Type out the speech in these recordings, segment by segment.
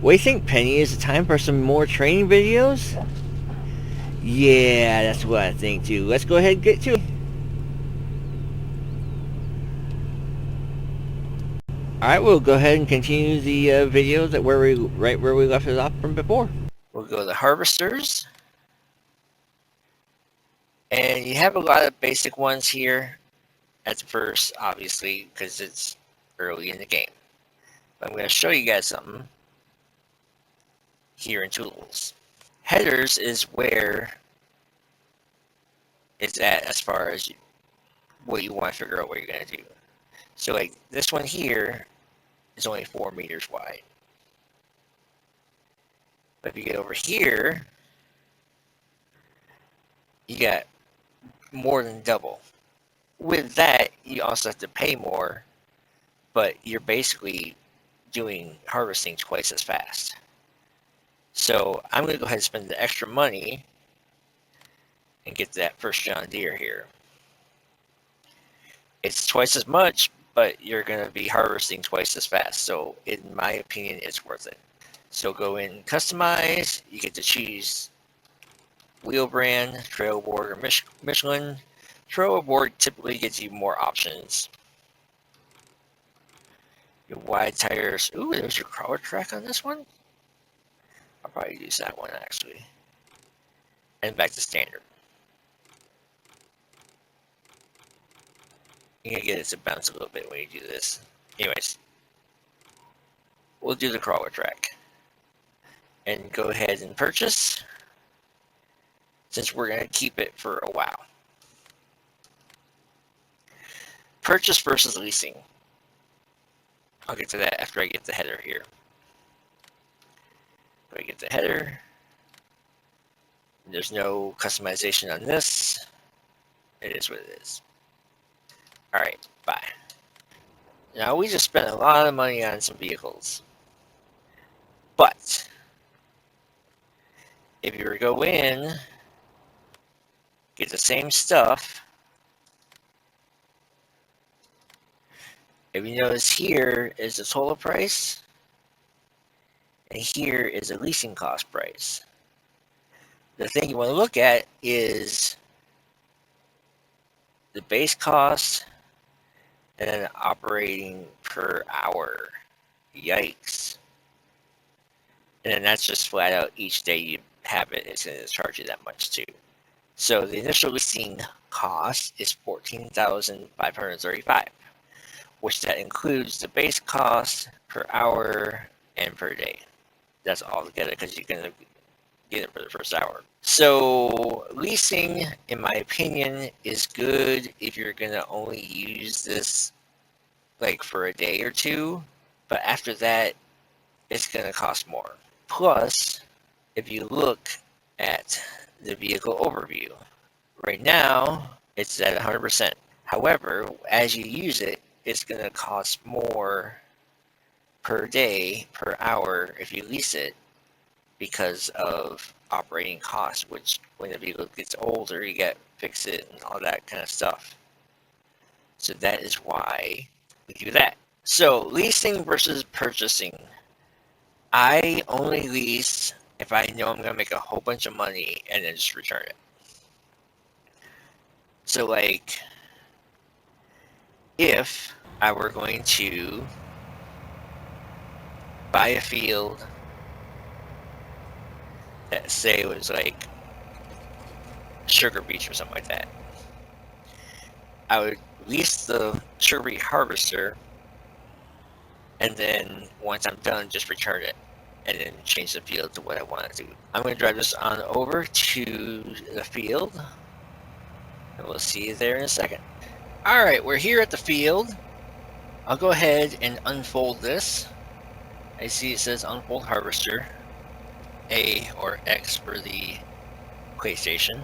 Wasting Penny, is it time for some more training videos? Yeah, that's what I think too. Let's go ahead and get to it. Alright, we'll go ahead and continue the videos that right where we left it off from before. We'll go to harvesters. And you have a lot of basic ones here at the first, obviously, because it's early in the game. But I'm going to show you guys something here in tools. Headers is where it's at as far as what you want to figure out what you're going to do. So like this one here is only 4 meters wide. But if you get over here, you got more than double. With that, you also have to pay more, but you're basically doing harvesting twice as fast. So I'm going to go ahead and spend the extra money and get that first John Deere here. It's twice as much, but you're going to be harvesting twice as fast. So in my opinion, it's worth it. So go in customize. You get to choose wheel brand, trail board, or Michelin. Trail board typically gives you more options. Your wide tires. Ooh, there's your crawler track on this one. I'll probably use that one actually. And back to standard. You're gonna get it to bounce a little bit when you do this. Anyways, we'll do the crawler track. And go ahead and purchase, since we're gonna keep it for a while. Purchase versus leasing. I'll get to that after I get the header here. If I get the header, there's no customization on this. It is what it is. Alright, bye. Now we just spent a lot of money on some vehicles. But if you were to go in, get the same stuff, if you notice here is the total price, and here is a leasing cost price. The thing you want to look at is the base cost and then operating per hour. Yikes. And then that's just flat out each day you have it, it's going to charge you that much too. So the initial leasing cost is $14,535, which that includes the base cost per hour and per day. That's all together because you're going to get it for the first hour. So leasing, in my opinion, is good if you're going to only use this like for a day or two. But after that, it's going to cost more. Plus, if you look at the vehicle overview, right now it's at 100%. However, as you use it, it's going to cost more per day, per hour if you lease it because of operating costs, which when the vehicle gets older, you got to fix it and all that kind of stuff. So that is why we do that. So leasing versus purchasing. I only lease if I know I'm going to make a whole bunch of money and then just return it. So like, if I were going to buy a field that say it was like Sugar Beach or something like that, I would lease the Sugar Beach harvester, and then once I'm done, just return it and then change the field to what I want to do. I'm going to drive this on over to the field, and we'll see you there in a second. Alright, we're here at the field. I'll go ahead and unfold this. I see it says unfold harvester, A or X for the PlayStation.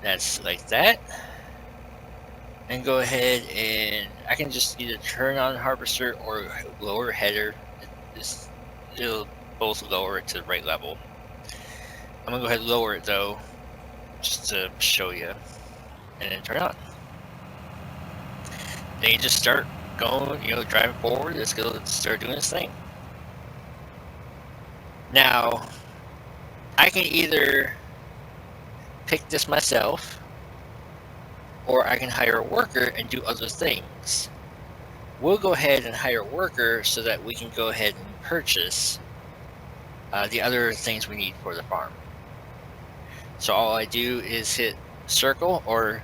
That's like that. And go ahead and I can just either turn on harvester or lower header. It'll both lower it to the right level. I'm gonna go ahead and lower it though, just to show you, and then turn it on. Then you just start going, driving forward. Let's go start doing this thing. Now, I can either pick this myself, or I can hire a worker and do other things. We'll go ahead and hire a worker so that we can go ahead and purchase the other things we need for the farm. So all I do is hit circle or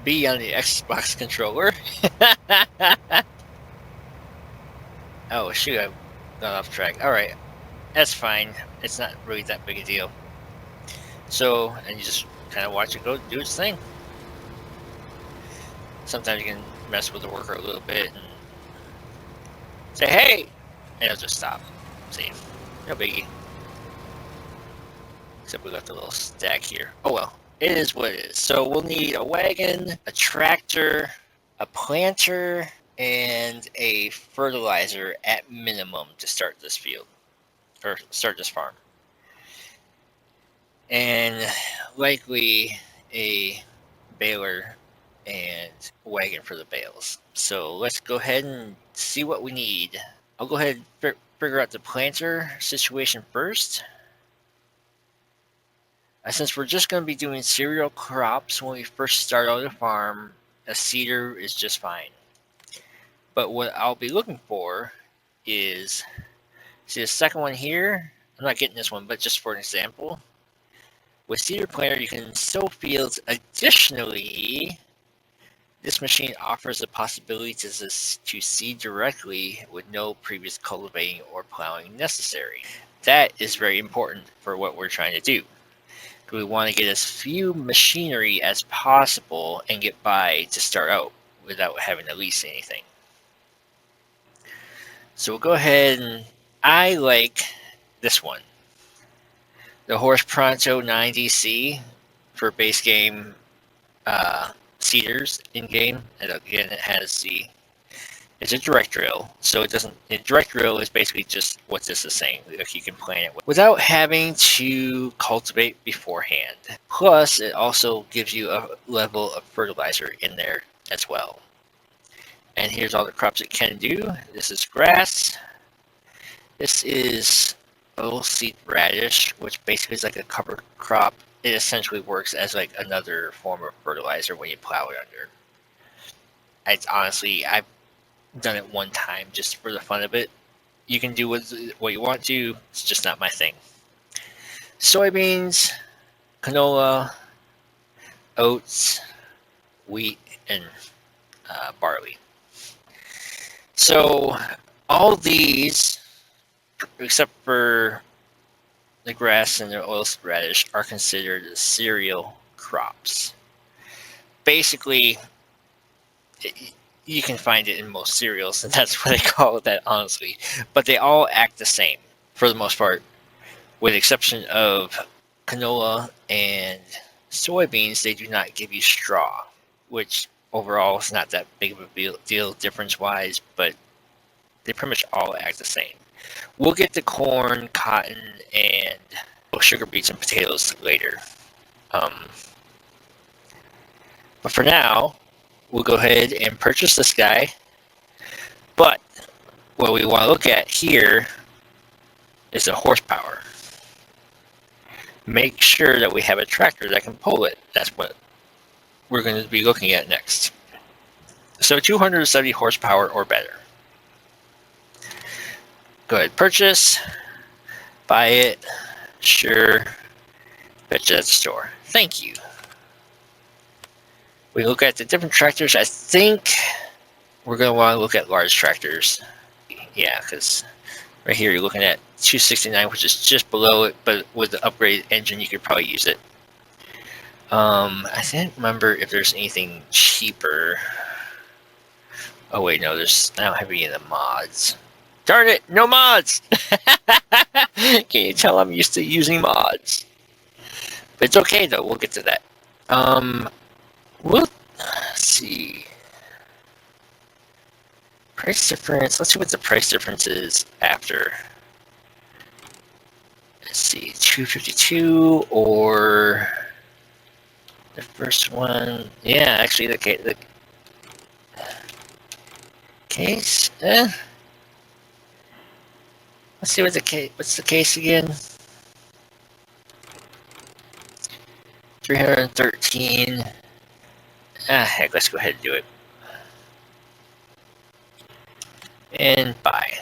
B on the Xbox controller. Oh shoot, I've gone off track. Alright, that's fine. It's not really that big a deal. So, and you just kind of watch it go do its thing. Sometimes you can mess with the worker a little bit and say, hey! And it'll just stop. See, no biggie. Except we got the little stack here. Oh well, it is what it is. So we'll need a wagon, a tractor, a planter, and a fertilizer at minimum to start this field, or start this farm. And likely a baler and a wagon for the bales. So let's go ahead and see what we need. I'll go ahead and figure out the planter situation first. Since we're just going to be doing cereal crops when we first start on the farm, a seeder is just fine. But what I'll be looking for is, see the second one here? I'm not getting this one, but just for an example. With seeder planter, you can sow fields. Additionally, this machine offers the possibility to seed directly with no previous cultivating or plowing necessary. That is very important for what we're trying to do. We want to get as few machinery as possible and get by to start out without having to lease anything. So we'll go ahead and I like this one. The Horse Pronto 9DC for base game seeders in game. And again, it has it's a direct drill, so it doesn't. A direct drill is basically just what this is saying. Like you can plant it without having to cultivate beforehand. Plus, it also gives you a level of fertilizer in there as well. And here's all the crops it can do. This is grass. This is oilseed radish, which basically is like a cover crop. It essentially works as like another form of fertilizer when you plow it under. It's honestly, I've done it one time just for the fun of it. You can do what you want to. It's just not my thing. Soybeans, canola, oats, wheat, and barley. So all these, except for the grass and the oilseed radish, are considered cereal crops. Basically, you can find it in most cereals, and that's what they call it that, honestly. But they all act the same, for the most part. With the exception of canola and soybeans, they do not give you straw, which overall is not that big of a deal difference-wise, but they pretty much all act the same. We'll get to corn, cotton, and sugar beets and potatoes later. But for now, we'll go ahead and purchase this guy. But what we want to look at here is the horsepower. Make sure that we have a tractor that can pull it. That's what we're going to be looking at next. So 270 horsepower or better. Go ahead, purchase, buy it, sure, bet you at the store. Thank you. We look at the different tractors. I think we're going to want to look at large tractors. Yeah, because right here you're looking at 269, which is just below it, but with the upgraded engine, you could probably use it. I didn't remember if there's anything cheaper. Oh wait, no, I don't have any of the mods. Darn it, no mods! Can you tell I'm used to using mods? But it's okay though, we'll get to that. Let's see. Price difference, let's see what the price difference is after. Let's see, 252 or the first one. Yeah, actually the case. Let's see what the case. What's the case again? 313. Heck, let's go ahead and do it. And buy.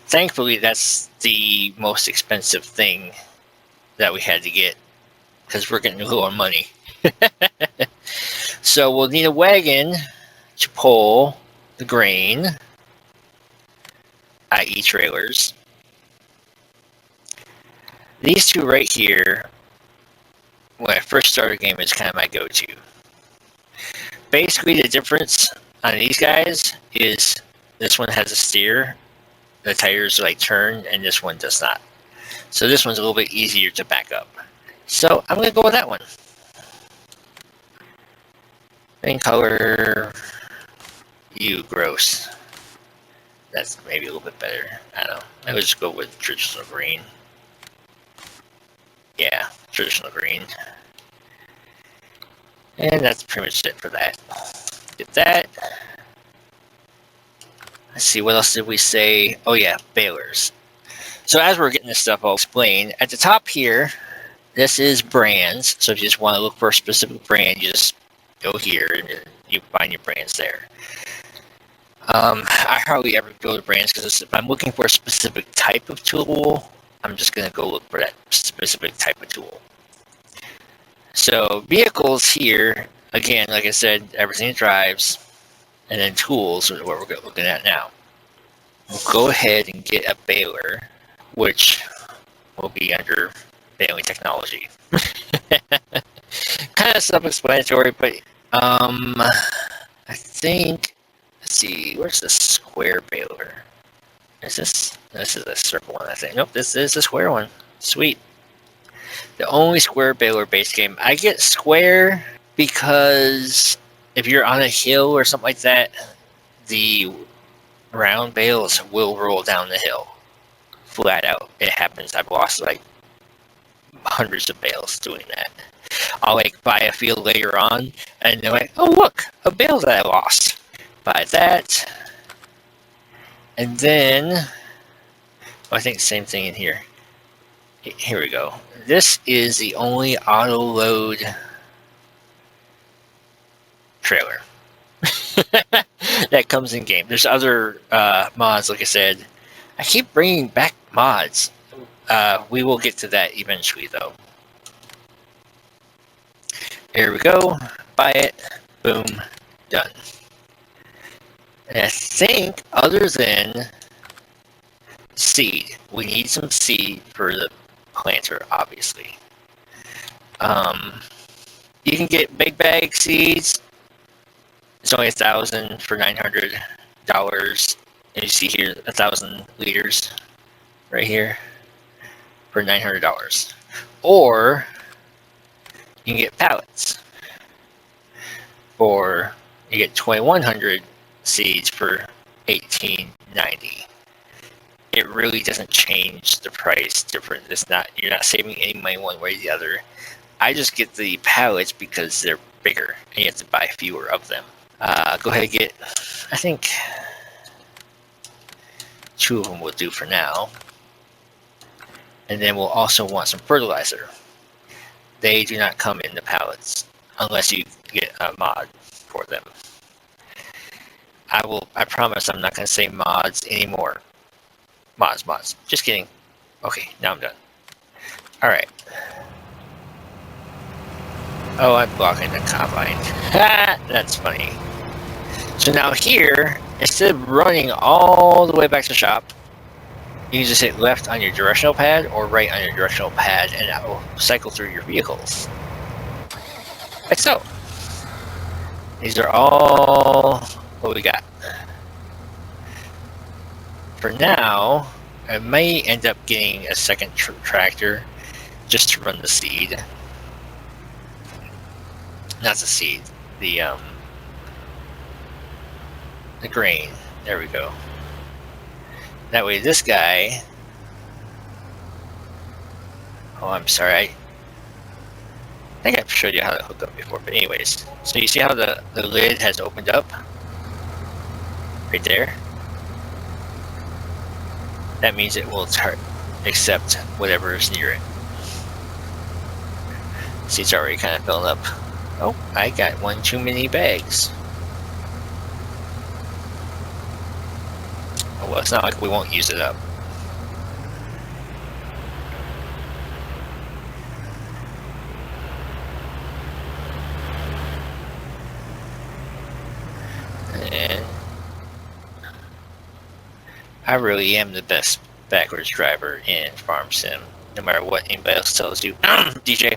Thankfully, that's the most expensive thing that we had to get because we're getting low on money. So we'll need a wagon to pull the grain, i.e. trailers. These two right here, when I first started the game, is kind of my go-to. Basically, the difference on these guys is this one has a steer, the tires like turn, and this one does not. So this one's a little bit easier to back up. So I'm going to go with that one. Main color, gross. That's maybe a little bit better. I don't know. I would just go with traditional green. Yeah, traditional green. And that's pretty much it for that. Get that. Let's see, what else did we say? Oh yeah, balers. So as we're getting this stuff, I'll explain. At the top here, this is brands. So if you just want to look for a specific brand, you just go here and you find your brands there. I hardly ever go to brands because if I'm looking for a specific type of tool, I'm just going to go look for that specific type of tool. So vehicles here, again, like I said, everything that drives, and then tools is what we're looking at now. We'll go ahead and get a baler, which will be under baling technology. Kind of self-explanatory, but I think, let's see, where's the square baler? Is this is a circle one, I think. Nope, this is a square one. Sweet. The only square baler base game. I get square because if you're on a hill or something like that, the round bales will roll down the hill. Flat out. It happens. I've lost like hundreds of bales doing that. I'll like buy a field later on and they're like, oh look, a bale that I lost. Buy that. And then I think the same thing in here. Here we go. This is the only auto load trailer that comes in game. There's other mods, like I said. I keep bringing back mods. We will get to that eventually, though. Here we go. Buy it. Boom. Done. And I think, other than seed, we need some seed for the planter, obviously. You can get big bag seeds. It's only 1,000 for $900. And you see here 1,000 liters right here for $900. Or you can get pallets for, you get 2,100 seeds for $18.90. It really doesn't change the price difference. It's not, you're not saving any money one way or the other. I just get the pallets because they're bigger and you have to buy fewer of them. Go ahead and get, I think 2 of them will do for now. And then we'll also want some fertilizer. They do not come in the pallets unless you get a mod for them. I promise I'm not going to say mods anymore. Mods. Just kidding. Okay, now I'm done. Alright. Oh, I'm blocking the combine. That's funny. So now here, instead of running all the way back to the shop, you can just hit left on your directional pad or right on your directional pad and that will cycle through your vehicles. Like so. These are all what we got. For now, I may end up getting a second tractor just to run the seed. Not the seed, the grain. There we go. That way this guy... Oh, I'm sorry. I think I've showed you how to hook up before, but anyways. So you see how the lid has opened up? right there. That means it will accept whatever is near it. See, it's already kind of filling up. Oh, I got one too many bags. Oh, well, it's not like we won't use it up. And I really am the best backwards driver in Farm Sim, no matter what anybody else tells you. DJ.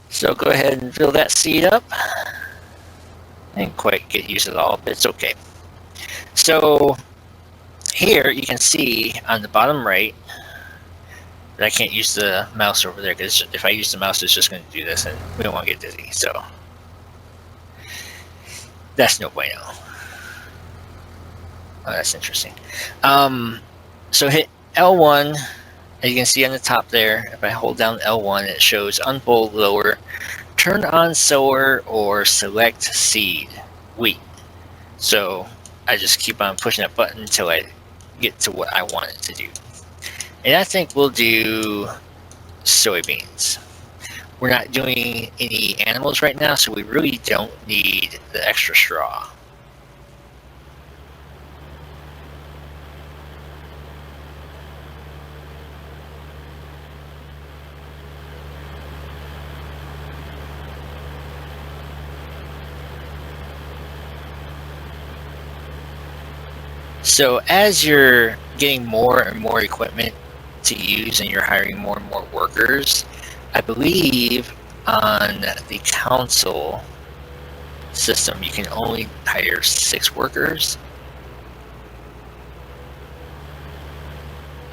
So go ahead and fill that seed up. I didn't quite get used to it all, but it's okay. So here you can see on the bottom right that I can't use the mouse over there, because if I use the mouse it's just going to do this and we don't want to get dizzy, so that's no bueno. Oh, that's interesting. So hit L1, as you can see on the top there. If I hold down L1 it shows unfold lower, turn on sower, or select seed wheat. So I just keep on pushing that button until I get to what I want it to do. And I think we'll do soybeans. We're not doing any animals right now, so we really don't need the extra straw. So as you're getting more and more equipment to use and you're hiring more and more workers, I believe on the council system you can only hire 6 workers.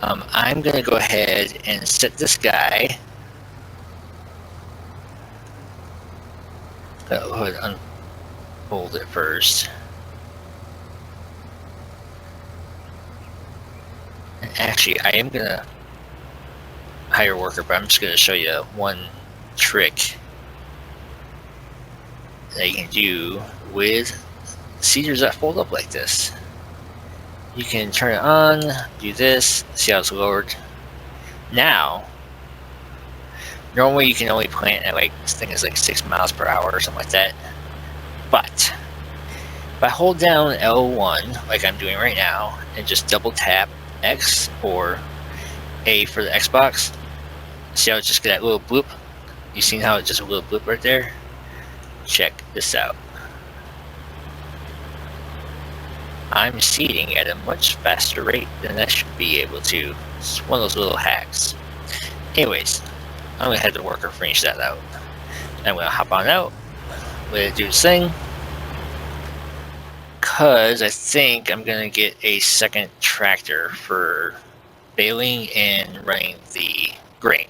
I'm going to go ahead and set this guy. Go ahead and unfold it first. And actually, I am going to hire a worker, but I'm just going to show you one trick that you can do with seeders that fold up like this. You can turn it on, do this, see how it's lowered. Now, normally you can only plant at like, this thing is like 6 miles per hour or something like that. But if I hold down L1 like I'm doing right now and just double tap X or A for the Xbox, see how it just got that little bloop? You seen how it's just a little bloop right there? Check this out. I'm seeding at a much faster rate than I should be able to. It's one of those little hacks. Anyways, I'm gonna have the worker finish that out. I'm gonna hop on out, let it do its thing, because I think I'm gonna get a second tractor for baling and running the grain.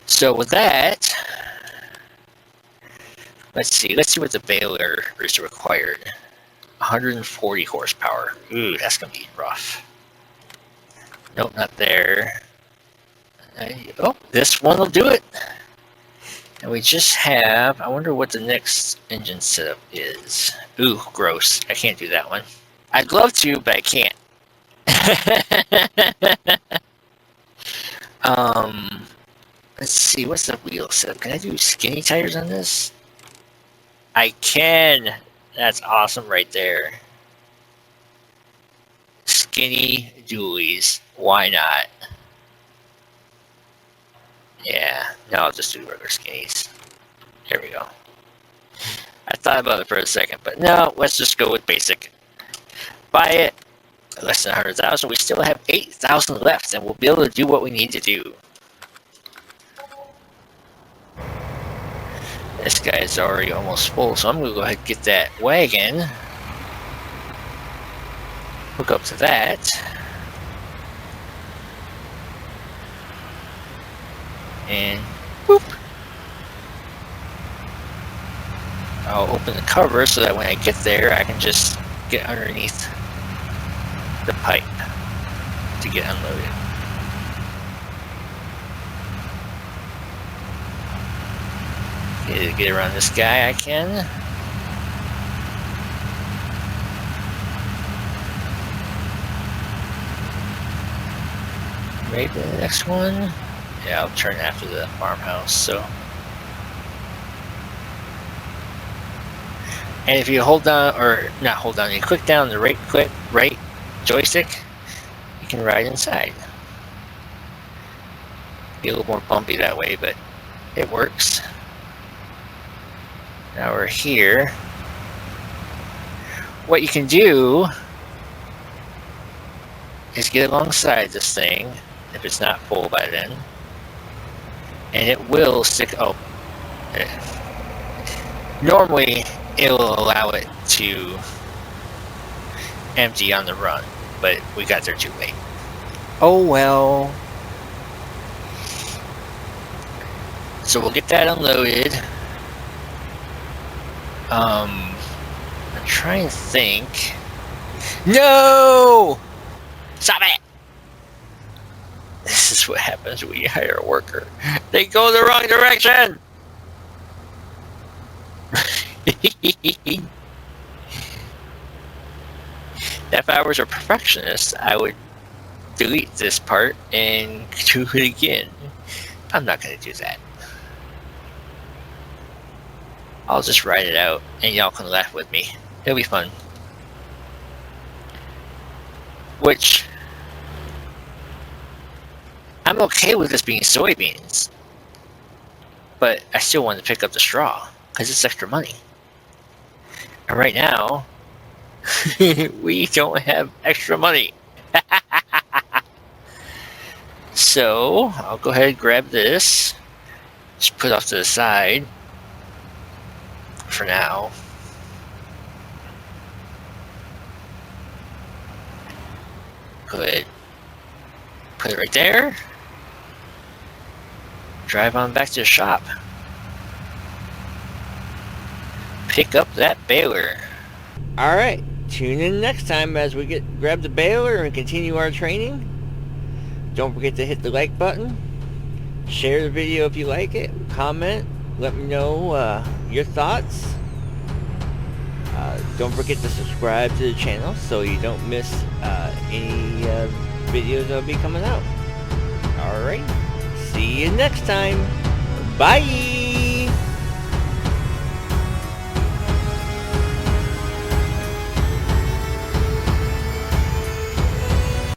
So with that, let's see what the baler is required. 140 horsepower. Ooh, that's gonna be rough. Nope, not there. Oh, this one will do it. And we just have, I wonder what the next engine setup is. Ooh, gross. I can't do that one. I'd love to, but I can't. Let's see, what's the wheel setup? Can I do skinny tires on this? I can. That's awesome right there. Skinny dualies. Why not? Yeah, no, I'll just do regular skinnies. There we go. I thought about it for a second, but no, let's just go with basic. Buy it. Less than 100,000. We still have 8,000 left, and we'll be able to do what we need to do. This guy is already almost full, so I'm going to go ahead and get that wagon. Hook up to that. And whoop. I'll open the cover so that when I get there, I can just get underneath the pipe to get unloaded. Okay, to get around this guy, I can. maybe the next one. Yeah, I'll turn after the farmhouse. So, and if you hold down, or not hold down, you click down the right joystick, you can ride inside. Be a little more bumpy that way, but it works. Now we're here. What you can do is get alongside this thing if it's not full by then, and it will stick. Oh, normally it will allow it to empty on the run, but we got there too late. Oh well. So we'll get that unloaded. I'm trying to think. No! Stop it! This is what happens when you hire a worker. They go the wrong direction! If I was a perfectionist, I would delete this part and do it again. I'm not going to do that. I'll just write it out and y'all can laugh with me. It'll be fun. Which, I'm okay with this being soybeans, but I still want to pick up the straw because it's extra money. And right now, we don't have extra money. So I'll go ahead and grab this. Just put it off to the side for now. Go ahead. Put it right there. Drive on back to the shop. Pick up that baler. Alright, tune in next time as we grab the baler and continue our training. Don't forget to hit the like button. Share the video if you like it. Comment. Let me know your thoughts. Don't forget to subscribe to the channel so you don't miss any videos that will be coming out. Alright, see you next time. Bye!